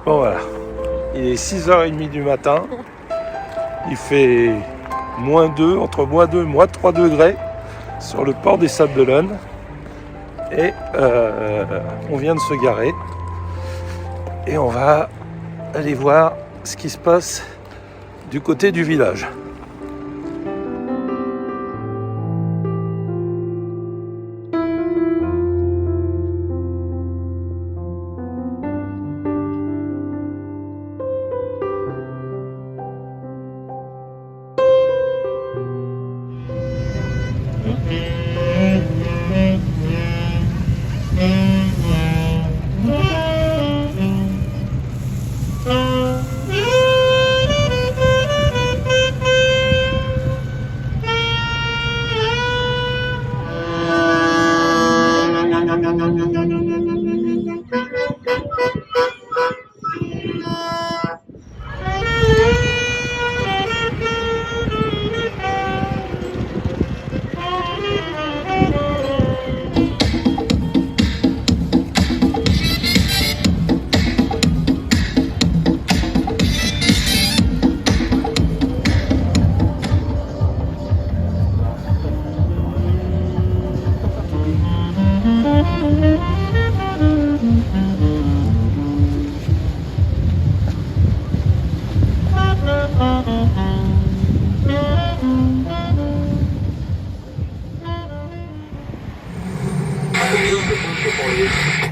Bon voilà, il est 6h30 du matin, il fait -2, entre -2 et -3 degrés sur le port des Sables d'Olonne et on vient de se garer et on va aller voir ce qui se passe du côté du village.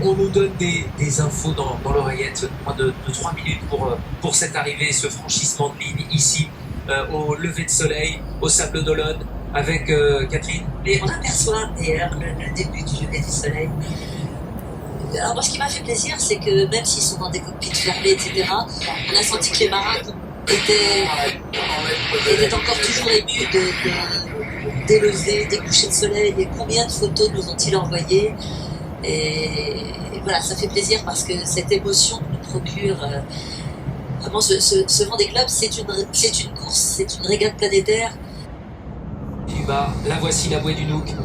On nous donne des infos dans l'oreillette de 3 minutes pour cette arrivée, ce franchissement de ligne ici au lever de soleil, au Sable d'Olonne, avec Catherine. Et on aperçoit d'ailleurs le début du lever du soleil. Alors moi, ce qui m'a fait plaisir, c'est que même s'ils sont dans des cockpits fermés, etc., on a senti que les marins étaient encore toujours émus des levées, des couchers de soleil, et combien de photos nous ont-ils envoyées. Et voilà, ça fait plaisir parce que cette émotion que nous procure vraiment ce Vendée Globe, c'est une course, c'est une régate planétaire. Du bas, la voici, la bouée du Nouk.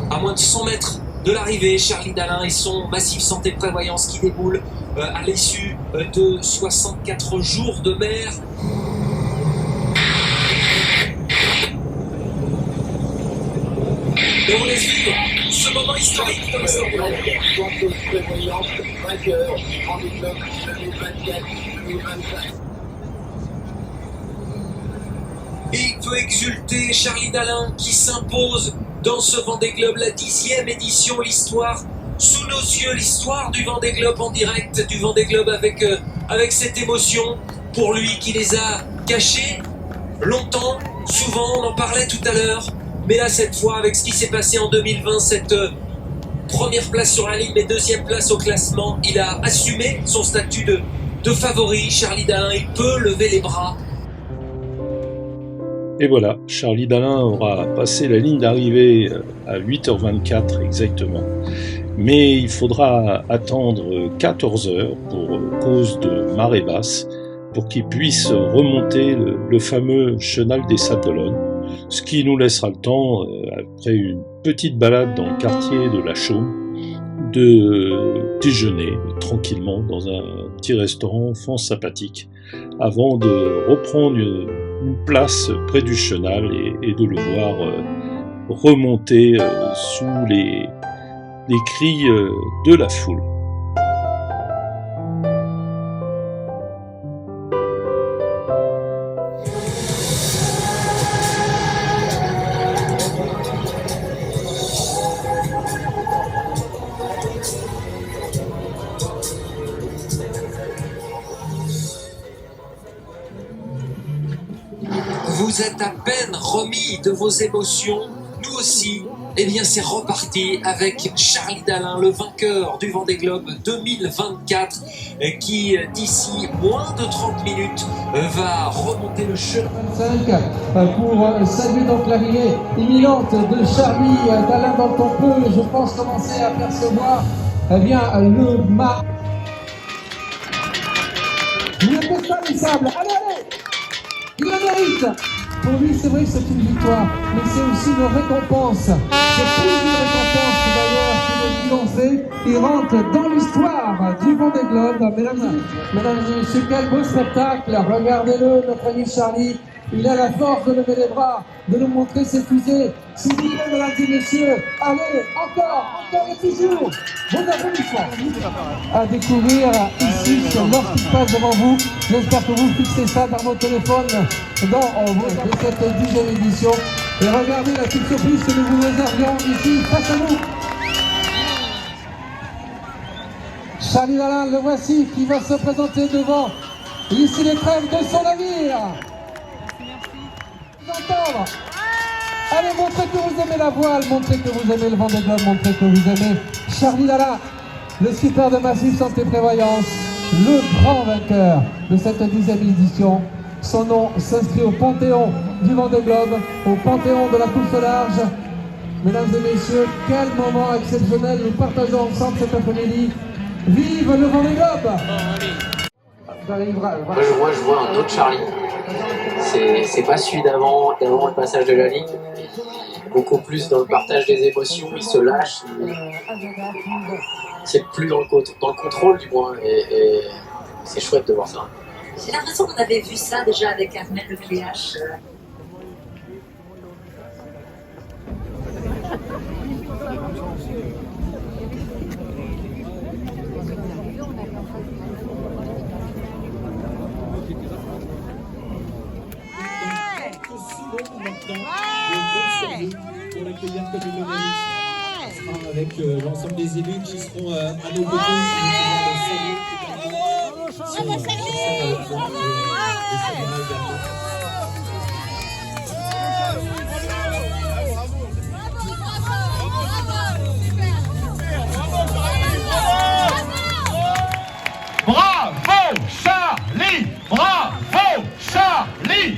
À moins de 100 mètres de l'arrivée, Charlie Dalin et son Massif Santé Prévoyance qui déboule à l'issue de 64 jours de mer. Et on laisse vivre ce moment historique comme ça. Et il peut exulter Charlie Dalin qui s'impose dans ce Vendée Globe, la 10e édition, l'histoire sous nos yeux, l'histoire du Vendée Globe en direct, du Vendée Globe avec cette émotion pour lui qui les a cachés longtemps, souvent, on en parlait tout à l'heure. Mais là, cette fois, avec ce qui s'est passé en 2020, cette première place sur la ligne, mais deuxième place au classement, il a assumé son statut de favori. Charlie Dalin, il peut lever les bras. Et voilà, Charlie Dalin aura passé la ligne d'arrivée à 8h24 exactement. Mais il faudra attendre 14 heures pour cause de marée basse pour qu'il puisse remonter le fameux chenal des Sables d'Olonne. Ce qui nous laissera le temps, après une petite balade dans le quartier de la Chaume, de déjeuner tranquillement dans un petit restaurant fort sympathique, avant de reprendre une place près du chenal et de le voir remonter sous les cris de la foule. Vous êtes à peine remis de vos émotions, nous aussi. Eh bien, c'est reparti avec Charlie Dalin, le vainqueur du Vendée Globe 2024, qui d'ici moins de 30 minutes va remonter le chemin. 25 pour saluer donc l'arrivée imminente de Charlie Dalin, dont on peut, je pense, commencer à apercevoir le mât. Il ne peut pas les sables. Allez, il le mérite. Pour lui, c'est vrai que c'est une victoire, mais c'est aussi une récompense. C'est plus une récompense d'ailleurs que le bilan fait. s'imposer. Il rentre dans l'histoire du Vendée Globe. Mesdames et messieurs, quel beau spectacle. Regardez-le, notre ami Charlie. Il a la force de lever les bras, de nous montrer ses fusées. S'il vous plaît, mesdames et messieurs, allez, encore et toujours. Vos applaudissements à découvrir ici lorsqu'il passe devant vous. J'espère que vous fixez ça dans vos téléphones de cette 10e édition. Et regardez la petite surprise que nous vous réservions ici face à nous. Charlie Dalin, le voici, qui va se présenter devant ici les crèves de son navire. Entendre. Allez, montrez que vous aimez la voile, montrez que vous aimez le Vendée Globe, montrez que vous aimez Charlie Dalin, le skipper de Massif Santé Prévoyance, le grand vainqueur de cette 10e édition. Son nom s'inscrit au panthéon du Vendée Globe, au panthéon de la course au large. Mesdames et messieurs, quel moment exceptionnel nous partageons ensemble cet après-midi. Vive le Vendée Globe! Moi, je vois un autre Charlie. C'est pas celui d'avant le passage de la ligne. Beaucoup plus dans le partage des émotions, il se lâche. C'est plus dans le contrôle du moins. Et c'est chouette de voir ça. J'ai l'impression qu'on avait vu ça déjà avec Armel Lecléache. Pour l'accueillir comme il le mérite. Avec l'ensemble des élus qui seront à nos côtés. Bravo Charlie! Bravo Charlie!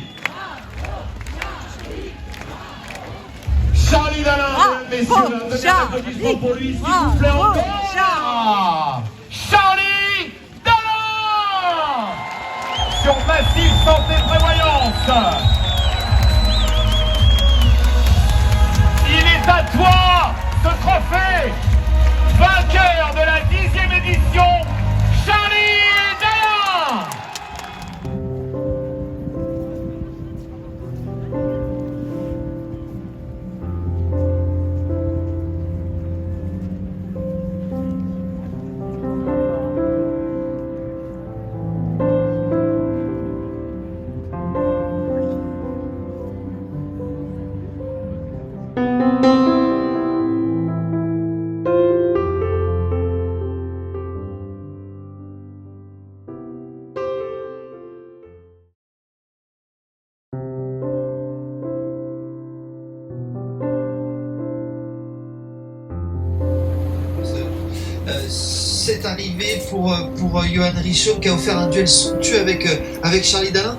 Charlie Dalin, messieurs, un deuxième applaudissement pour lui, s'il vous plaît, encore. Charlie Dalin sur Massif Santé Prévoyance. Il est à toi, ce trophée, vainqueur de la 10e édition, Charlie Dalin. Cette arrivée pour Johan Richaud qui a offert un duel somptueux avec Charlie Dalin.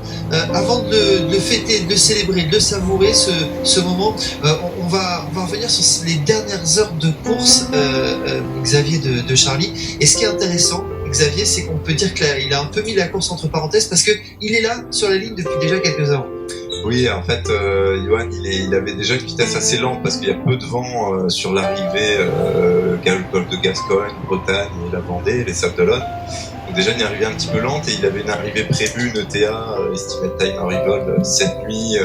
Avant de le fêter, de le célébrer, de le savourer ce moment, on va revenir sur les dernières heures de course, Xavier, de Charlie. Et ce qui est intéressant, Xavier, c'est qu'on peut dire qu'il a un peu mis la course entre parenthèses parce qu'il est là sur la ligne depuis déjà quelques heures. Oui, en fait, Johan, il avait déjà une vitesse assez lente parce qu'il y a peu de vent sur l'arrivée, le golfe de Gascogne, Bretagne et la Vendée, les Sables d'Olonne. Donc déjà une arrivée un petit peu lente et il avait une arrivée prévue, une ETA, Estimate Time Arrival, cette nuit,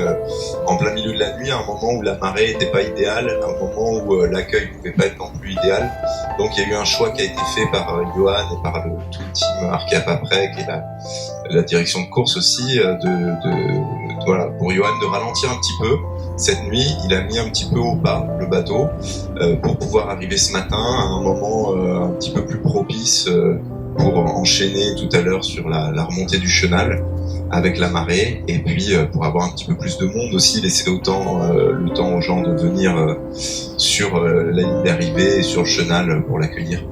en plein milieu de la nuit, à un moment où la marée n'était pas idéale, à un moment où l'accueil ne pouvait pas être non plus idéal. Donc il y a eu un choix qui a été fait par Johan et par tout le team Arcap après, qui est la direction de course aussi, voilà, pour Johan de ralentir un petit peu. Cette nuit, il a mis un petit peu au pas le bateau pour pouvoir arriver ce matin à un moment un petit peu plus propice pour enchaîner tout à l'heure sur la remontée du chenal avec la marée et puis pour avoir un petit peu plus de monde aussi, laisser le temps aux gens de venir sur la ligne d'arrivée et sur le chenal pour l'accueillir.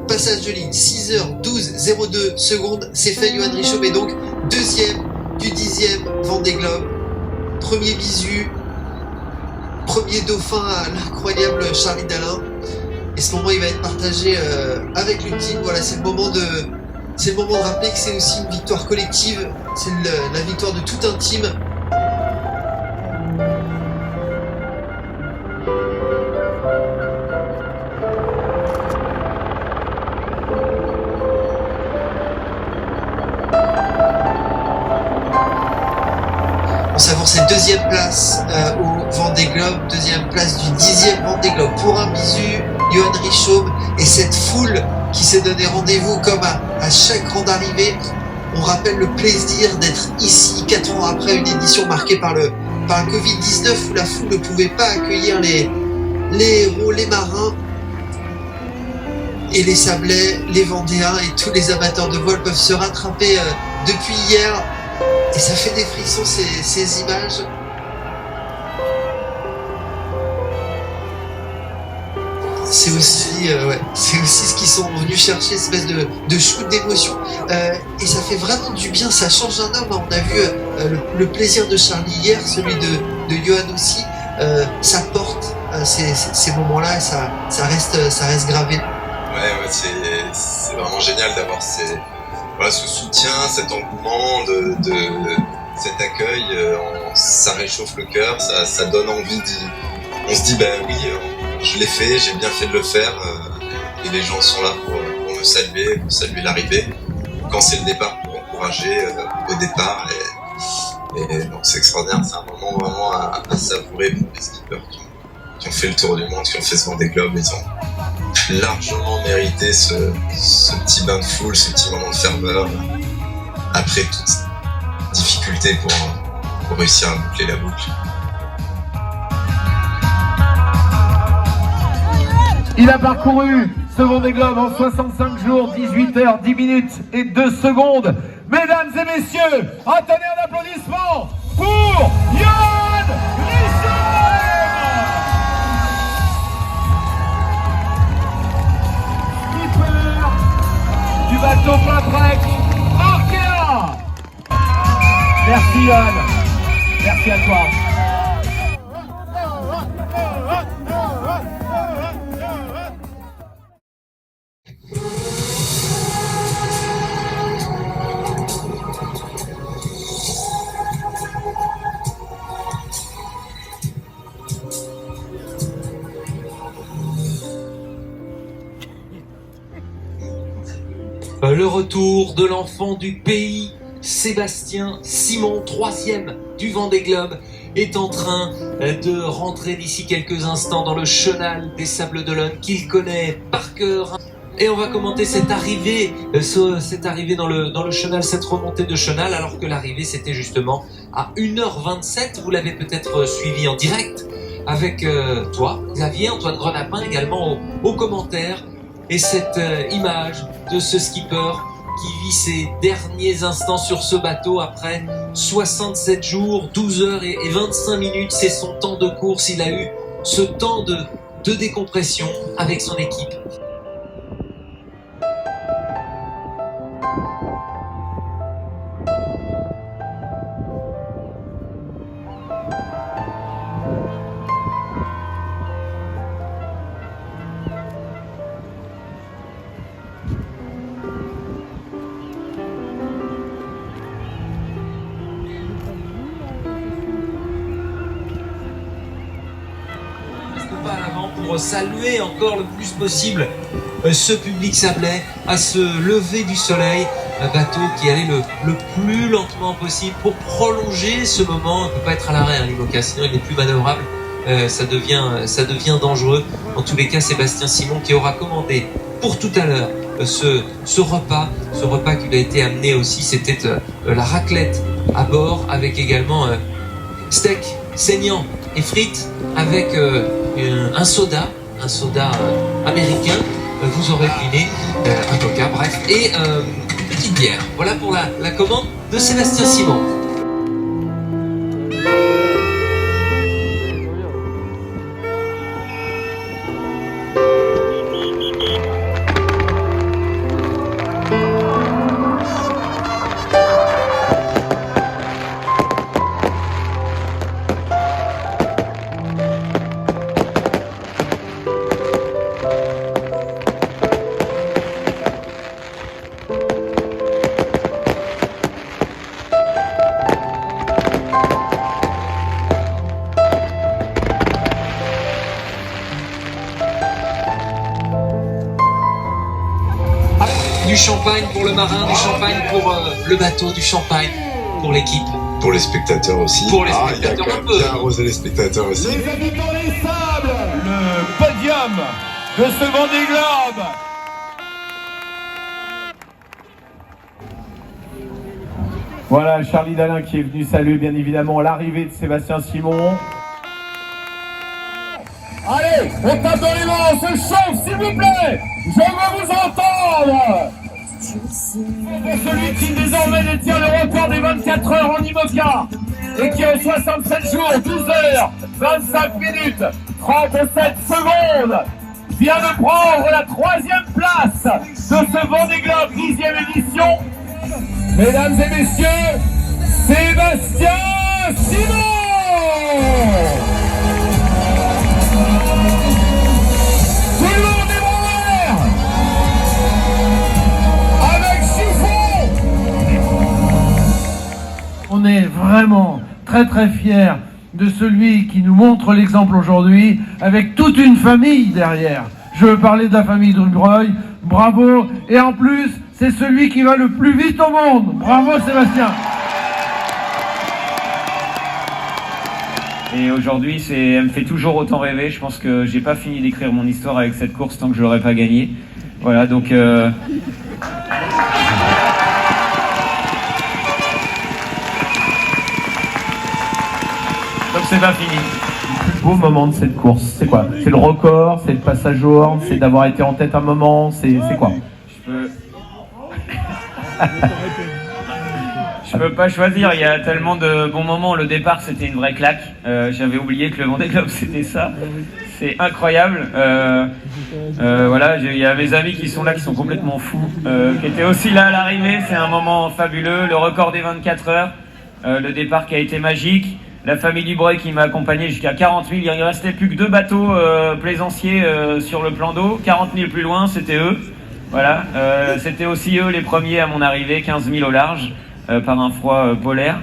Passage de ligne, 6h12 02 secondes, c'est fait. Johan Richaud est donc deuxième du 10e Vendée Globe. Premier bisu, premier dauphin à l'incroyable Charlie Dalin. Et ce moment, il va être partagé avec le team. Voilà, c'est le moment de rappeler que c'est aussi une victoire collective. C'est la victoire de tout un team. pour cette deuxième place au Vendée Globe, deuxième place du 10e Vendée Globe. Pour un bisu, Johan Richomme et cette foule qui s'est donné rendez-vous comme à chaque grande arrivée. On rappelle le plaisir d'être ici 4 ans après une édition marquée par le Covid-19 où la foule ne pouvait pas accueillir les héros, les marins et les Sablais, les Vendéens et tous les amateurs de vol peuvent se rattraper depuis hier et ça fait des frissons ces images. C'est aussi ce qu'ils sont venus chercher, cette espèce de shoot d'émotion. Et ça fait vraiment du bien, ça change un homme. On a vu le plaisir de Charlie hier, celui de Johan aussi. Ça porte ces moments-là, ça reste gravé. Ouais, c'est vraiment génial d'avoir ce soutien, cet engouement, de cet accueil. Ça réchauffe le cœur, ça donne envie on se dit, oui, je l'ai fait, j'ai bien fait de le faire, et les gens sont là pour me saluer, pour saluer l'arrivée. Quand c'est le départ, pour encourager au départ, et donc c'est extraordinaire, c'est un moment vraiment à savourer pour les skippers qui ont fait le tour du monde, qui ont fait ce Vendée Globe. Ils ont largement mérité ce petit bain de foule, ce petit moment de ferveur, après toute difficulté pour réussir à boucler la boucle. Il a parcouru ce Vendée Globe en 65 jours, 18 heures, 10 minutes et 2 secondes. Mesdames et messieurs, un tonnerre d'applaudissements pour Johan Richomme! Skipper du bateau Paprec, Arkea! Merci Johan, merci à toi. Le retour de l'enfant du pays, Sébastien Simon, 3e du Vendée Globe, est en train de rentrer d'ici quelques instants dans le chenal des Sables d'Olonne qu'il connaît par cœur. Et on va commenter cette arrivée dans le chenal, cette remontée de chenal, alors que l'arrivée c'était justement à 1h27. Vous l'avez peut-être suivi en direct avec toi, Xavier, Antoine Grenapin également aux commentaires. Et cette image de ce skipper qui vit ses derniers instants sur ce bateau après 67 jours, 12 heures et 25 minutes, c'est son temps de course. Il a eu ce temps de décompression avec son équipe. Pour saluer encore le plus possible ce public sablais à ce lever du soleil, un bateau qui allait le plus lentement possible pour prolonger ce moment. On ne peut pas être à l'arrêt, l'IMOCA, sinon il n'est plus manœuvrable, ça devient dangereux. En tous les cas, Sébastien Simon qui aura commandé pour tout à l'heure ce repas qui lui a été amené aussi, c'était la raclette à bord avec également steak saignant et frites avec un soda américain, vous aurez deviné, un coca, bref, et une petite bière. Voilà pour la commande de Sébastien Simon. Du champagne pour le marin, du champagne pour le bateau, du champagne pour l'équipe. pour les spectateurs aussi. Pour les il a spectateurs, quand un même peu. bien arrosé les spectateurs aussi. Les amis dans les sables, le podium de ce Vendée Globe. Voilà Charlie Dalin qui est venu saluer bien évidemment l'arrivée de Sébastien Simon. Allez, on tape dans les mains, on se chauffe s'il vous plaît. Je veux vous entendre. Pour celui qui désormais détient le record des 24 heures en IMOCA et qui en 67 jours, 12 heures, 25 minutes, 37 secondes vient de prendre la 3e place de ce Vendée Globe 10e édition. Mesdames et messieurs, Sébastien Simon. Tout le monde est en l'air avec chiffon. On est vraiment très fiers de celui qui nous montre l'exemple aujourd'hui, avec toute une famille derrière. Je veux parler de la famille Drubreuil, bravo, et en plus, c'est celui qui va le plus vite au monde. Bravo Sébastien. Et aujourd'hui, elle me fait toujours autant rêver. Je pense que j'ai pas fini d'écrire mon histoire avec cette course tant que je l'aurais pas gagnée. Voilà, donc... Donc c'est pas fini. Le plus beau moment de cette course, c'est quoi? C'est le record, c'est le passage au horn, c'est d'avoir été en tête un moment, c'est quoi? Je peux pas choisir, il y a tellement de bons moments. Le départ, c'était une vraie claque. J'avais oublié que le Vendée Globe, c'était ça. C'est incroyable. Voilà, il y a mes amis qui sont là, qui sont complètement fous, qui étaient aussi là à l'arrivée. C'est un moment fabuleux. Le record des 24 heures. Le départ qui a été magique. La famille Dubreuil qui m'a accompagné jusqu'à 40 000. Il ne restait plus que 2 bateaux plaisanciers sur le plan d'eau. 40 000 plus loin, c'était eux. Voilà, c'était aussi eux les premiers à mon arrivée, 15 000 au large, par un froid polaire.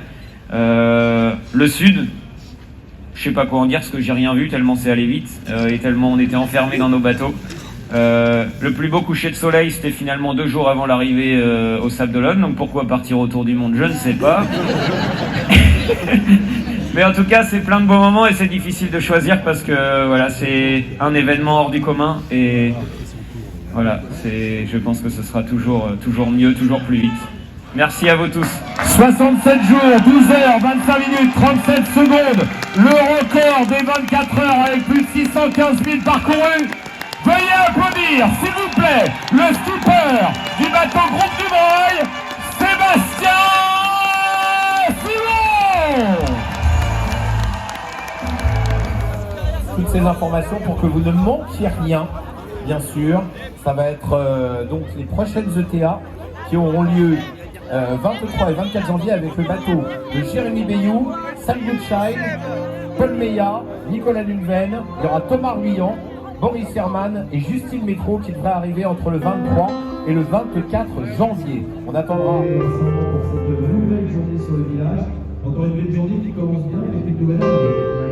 Le sud, je sais pas quoi en dire parce que j'ai rien vu tellement c'est allé vite et tellement on était enfermés dans nos bateaux. Le plus beau coucher de soleil, c'était finalement 2 jours avant l'arrivée au Sable d'Olonne, donc pourquoi partir autour du monde, je ne sais pas. Mais en tout cas, c'est plein de beaux moments et c'est difficile de choisir parce que voilà, c'est un événement hors du commun et voilà, je pense que ce sera toujours mieux, toujours plus vite. Merci à vous tous. 67 jours, 12 heures, 25 minutes, 37 secondes. Le record des 24 heures avec plus de 615 000 parcourus. Veuillez applaudir, s'il vous plaît, le skipper du bateau Groupe Dubreuil, Sébastien Simon. Toutes ces informations pour que vous ne manquiez rien, bien sûr. Ça va être donc les prochaines ETA qui auront lieu 23 et 24 janvier avec le bateau de Jérémy Bayou, Sam Goodshine, Paul Meillat, Nicolas Lundven. Il y aura Thomas Ruyant, Boris Herman et Justine Métro qui devraient arriver entre le 23 et le 24 janvier. On attendra pour cette nouvelle journée sur le village. Encore une belle journée qui commence bien avec une nouvelle année.